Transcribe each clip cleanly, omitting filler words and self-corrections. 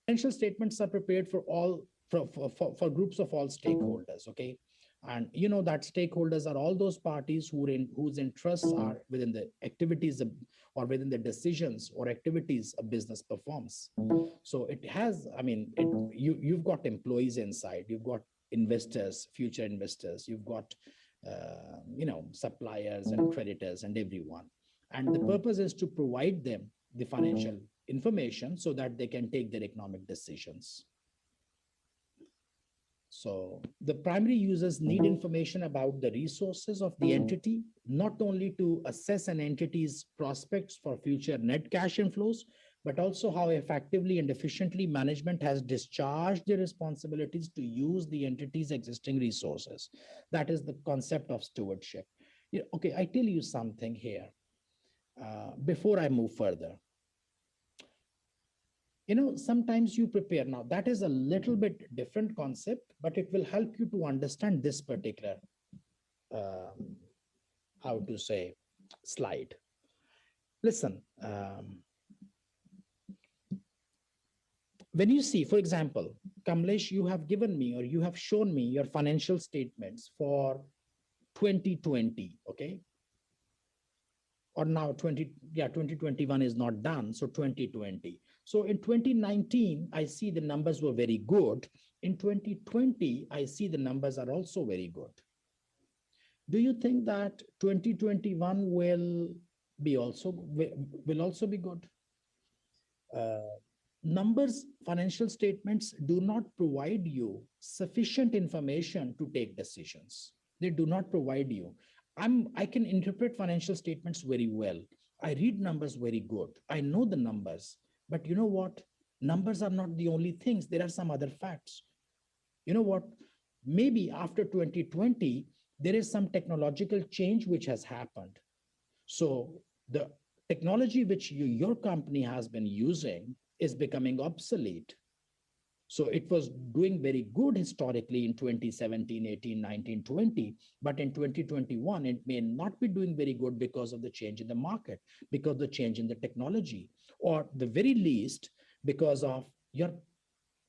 financial statements are prepared for all for groups of all stakeholders. Okay, and you know that stakeholders are all those parties whose interests are within the activities or within the decisions or activities a business performs. So it has, I mean, you've got employees inside, you've got investors, future investors, you've got suppliers and creditors and everyone, and the purpose is to provide them the financial information so that they can take their economic decisions. So the primary users need information about the resources of the entity, not only to assess an entity's prospects for future net cash inflows, but also how effectively and efficiently management has discharged their responsibilities to use the entity's existing resources. That is the concept of stewardship. Yeah, okay, I tell you something here before I move further. Sometimes you prepare, now that is a little bit different concept, but it will help you to understand this particular um, how to say slide. Listen, when you see, for example, Kamlesh, you have given me or you have shown me your financial statements for 2020. Okay, or now 2021 is not done, so 2020. So in 2019 I see the numbers were very good. In 2020 I see the numbers are also very good. Do you think that 2021 will also be good? uh, Numbers, financial statements do not provide you sufficient information to take decisions. They do not provide you. I can interpret financial statements very well. I read numbers very good. I know the numbers. But you know what? Numbers are not the only things. There are some other facts. You know what? Maybe after 2020, there is some technological change which has happened. So the technology which your company has been using is becoming obsolete. So it was doing very good historically in 2017, 18, 19, 20, but in 2021, it may not be doing very good because of the change in the market, because of the change in the technology, or the very least, because of your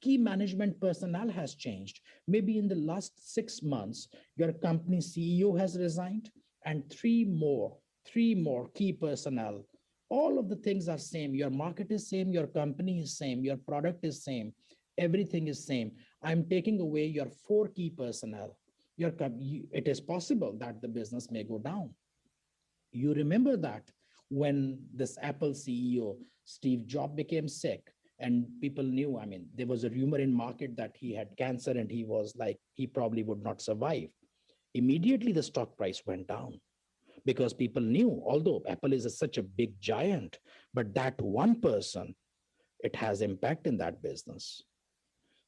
key management personnel has changed. Maybe in the last 6 months, your company CEO has resigned and three more key personnel. All of the things are same. Your market is same, your company is same, your product is same, everything is same. I'm taking away your four key personnel. It is possible that the business may go down. You remember that when this Apple CEO, Steve Jobs, became sick and people knew, I mean, there was a rumor in market that he had cancer and he was like, he probably would not survive. Immediately the stock price went down because people knew, although Apple is such a big giant, but that one person, it has impact in that business.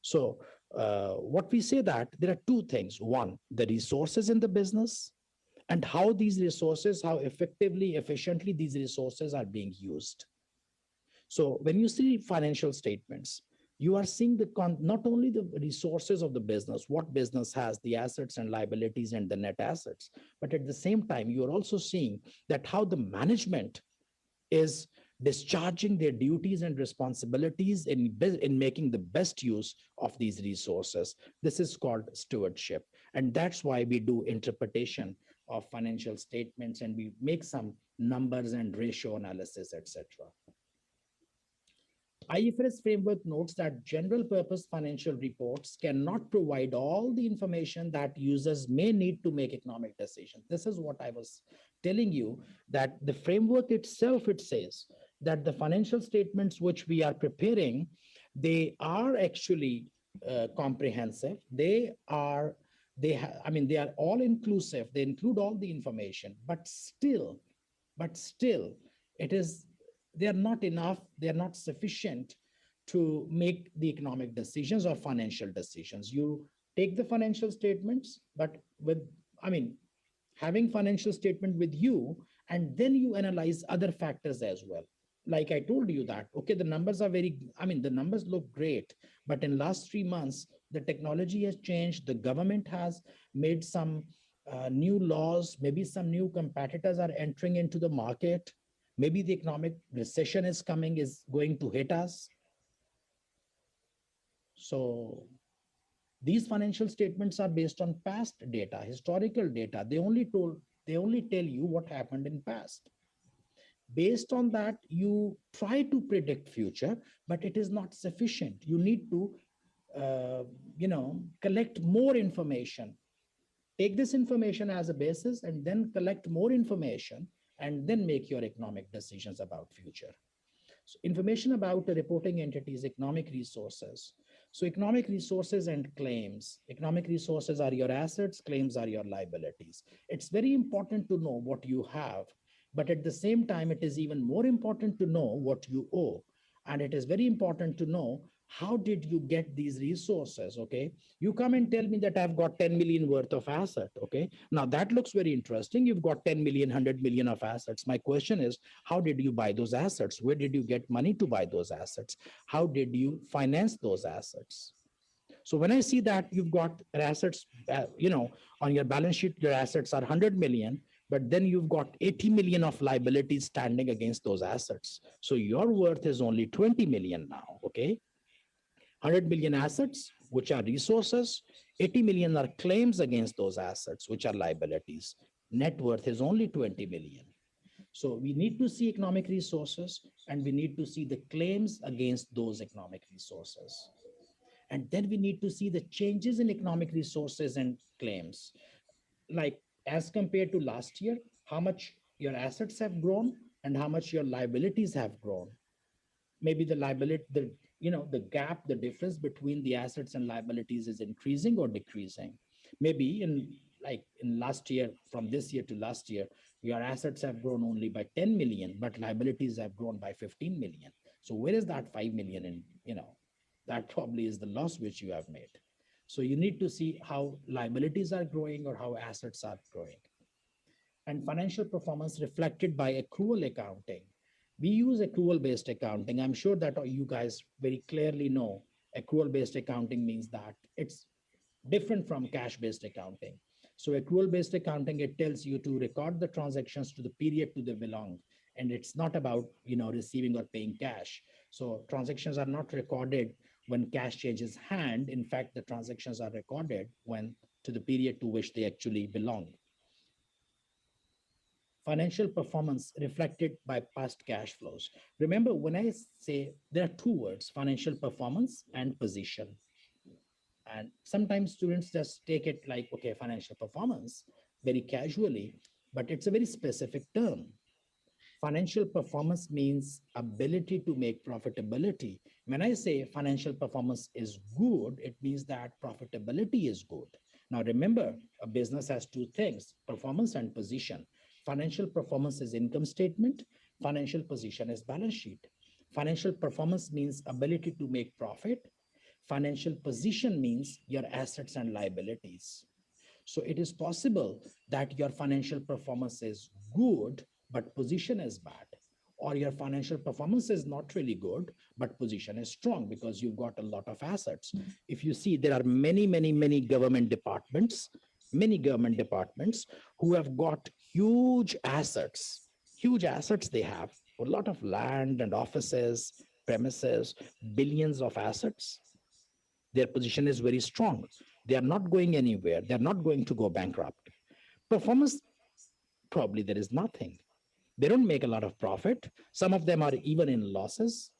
So what we say that there are two things. One, the resources in the business, and how these resources, how effectively, efficiently these resources are being used. So when you see financial statements, you are seeing not only the resources of the business, what business has, the assets and liabilities and the net assets, but at the same time, you are also seeing that how the management is discharging their duties and responsibilities in making the best use of these resources. This is called stewardship. And that's why we do interpretation of financial statements and we make some numbers and ratio analysis, etc. IFRS framework notes that general purpose financial reports cannot provide all the information that users may need to make economic decisions. This is what I was telling you, that the framework itself, it says that the financial statements which we are preparing, they are actually comprehensive. They are all inclusive. They include all the information, but still, it is they are not enough, they are not sufficient to make the economic decisions or financial decisions. You take the financial statements, but with, I mean, having financial statement with you, and then you analyze other factors as well. Like I told you that, okay, the numbers are the numbers look great, but in last 3 months, the technology has changed. The government has made some new laws. Maybe some new competitors are entering into the market. Maybe the economic recession is going to hit us. So these financial statements are based on past data, historical data. They only tell you what happened in past. Based on that, you try to predict future, but it is not sufficient. You need to uh, collect more information. Take this information as a basis and then collect more information and then make your economic decisions about future. So information about the reporting entities, economic resources. So economic resources and claims. Economic resources are your assets, claims are your liabilities. It's very important to know what you have, but at the same time, it is even more important to know what you owe. And it is very important to know how did you get these resources, okay? You come and tell me that I've got 10 million worth of asset, okay? Now that looks very interesting. You've got 10 million, 100 million of assets. My question is, how did you buy those assets? Where did you get money to buy those assets? How did you finance those assets? So when I see that you've got assets, on your balance sheet, your assets are 100 million, but then you've got 80 million of liabilities standing against those assets. So your worth is only 20 million now, okay? 100 million assets, which are resources, 80 million are claims against those assets, which are liabilities. Net worth is only 20 million. So we need to see economic resources and we need to see the claims against those economic resources. And then we need to see the changes in economic resources and claims. Like as compared to last year, how much your assets have grown and how much your liabilities have grown. Maybe the liability, the gap, the difference between the assets and liabilities is increasing or decreasing. Maybe in last year, from this year to last year, your assets have grown only by 10 million, but liabilities have grown by 15 million. So where is that 5 million in, that probably is the loss which you have made. So you need to see how liabilities are growing or how assets are growing. And financial performance reflected by accrual accounting. We use accrual based accounting. I'm sure that you guys very clearly know accrual based accounting means that it's different from cash based accounting. So accrual based accounting, it tells you to record the transactions to the period to the belong. And it's not about, receiving or paying cash. So transactions are not recorded when cash changes hand. In fact, the transactions are recorded when to the period to which they actually belong. Financial performance reflected by past cash flows. Remember, when I say there are two words, financial performance and position. And sometimes students just take it like, okay, financial performance very casually, but it's a very specific term. Financial performance means ability to make profitability. When I say financial performance is good, it means that profitability is good. Now, remember, a business has two things, performance and position. Financial performance is income statement. Financial position is balance sheet. Financial performance means ability to make profit. Financial position means your assets and liabilities. So it is possible that your financial performance is good, but position is bad. Or your financial performance is not really good, but position is strong because you've got a lot of assets. If you see, there are many government departments who have got huge assets they have, a lot of land and offices, premises, billions of assets. Their position is very strong. They are not going anywhere. They're not going to go bankrupt. Performance, probably there is nothing. They don't make a lot of profit. Some of them are even in losses.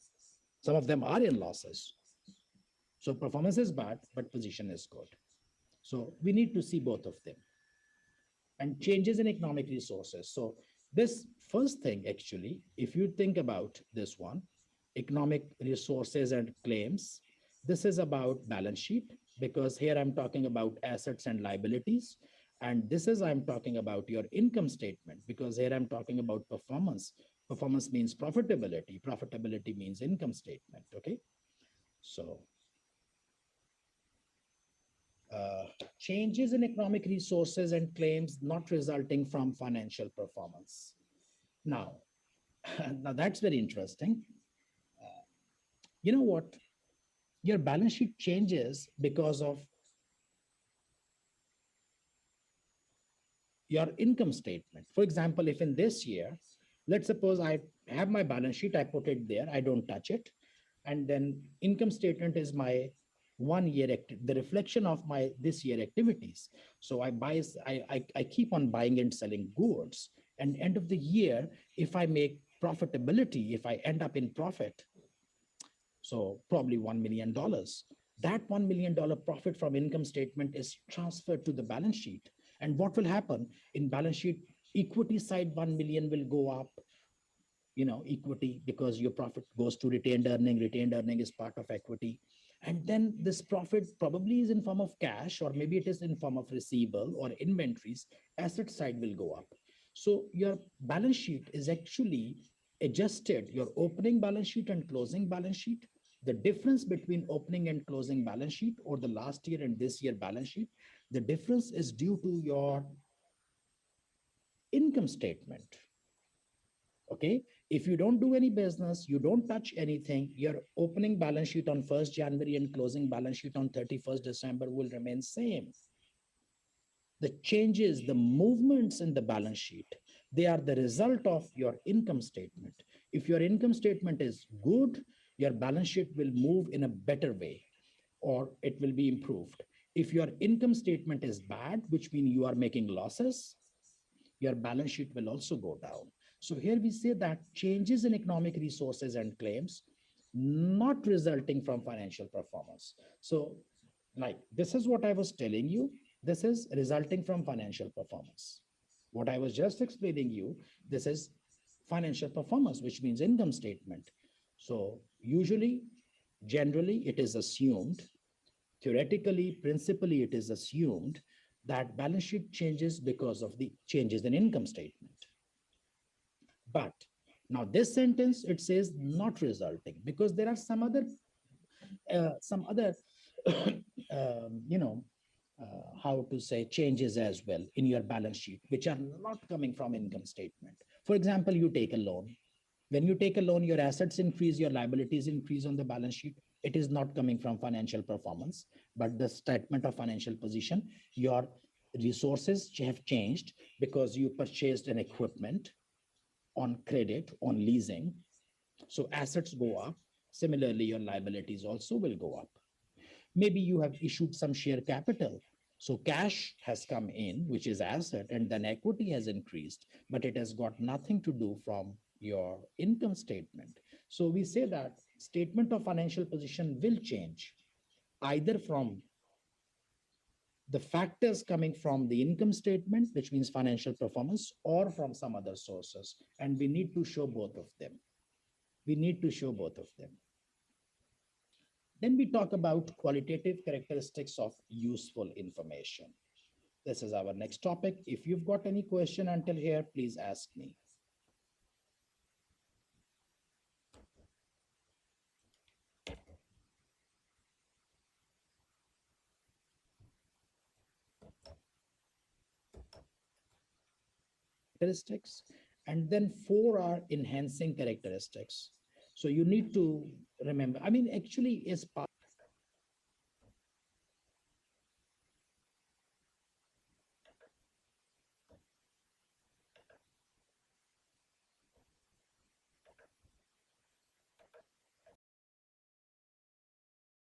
Some of them are in losses. So performance is bad, but position is good. So we need to see both of them. And changes in economic resources. So this first thing, actually, if you think about this one, economic resources and claims, this is about balance sheet, because here I'm talking about assets and liabilities. And this is, I'm talking about your income statement, because here I'm talking about performance. Performance means profitability. Profitability means income statement, okay? So changes in economic resources and claims not resulting from financial performance. Now, now that's very interesting. You know what? Your balance sheet changes because of your income statement. For example, if in this year, let's suppose I have my balance sheet, I put it there, I don't touch it. And then income statement is my the reflection of my this year activities. So I keep on buying and selling goods. And end of the year, if I make profitability, if I end up in profit, so probably $1 million, that $1 million profit from income statement is transferred to the balance sheet. And what will happen in balance sheet? Equity side 1 million will go up, equity, because your profit goes to retained earning. Retained earning is part of equity. And then this profit probably is in form of cash, or maybe it is in form of receivable or inventories. Asset side will go up. So your balance sheet is actually adjusted, your opening balance sheet and closing balance sheet. The difference between opening and closing balance sheet, or the last year and this year balance sheet, the difference is due to your income statement. Okay, if you don't do any business, you don't touch anything, your opening balance sheet on 1st January and closing balance sheet on 31st December will remain same. The changes, the movements in the balance sheet, they are the result of your income statement. If your income statement is good, your balance sheet will move in a better way, or it will be improved. If your income statement is bad, which means you are making losses, your balance sheet will also go down. So here we say that changes in economic resources and claims not resulting from financial performance. So like this is what I was telling you. This is resulting from financial performance. What I was just explaining you, this is financial performance, which means income statement. So usually, generally, it is assumed, theoretically, principally, it is assumed that balance sheet changes because of the changes in income statement. But now this sentence, it says not resulting, because there are some other you know how to say, changes as well in your balance sheet, which are not coming from income statement. For example, you take a loan. When you take a loan, your assets increase, your liabilities increase on the balance sheet. It is not coming from financial performance, but the statement of financial position. Your resources have changed because you purchased an equipment on credit, on leasing. So assets go up. Similarly, your liabilities also will go up. Maybe you have issued some share capital. So cash has come in, which is asset, and then equity has increased, but it has got nothing to do from your income statement. So we say that statement of financial position will change either from the factors coming from the income statement, which means financial performance, or from some other sources. And we need to show both of them. We need to show both of them. Then we talk about qualitative characteristics of useful information. This is our next topic. If you've got any question until here, please ask me. Characteristics, and then 4 are enhancing characteristics. So you need to remember, I mean, actually, is part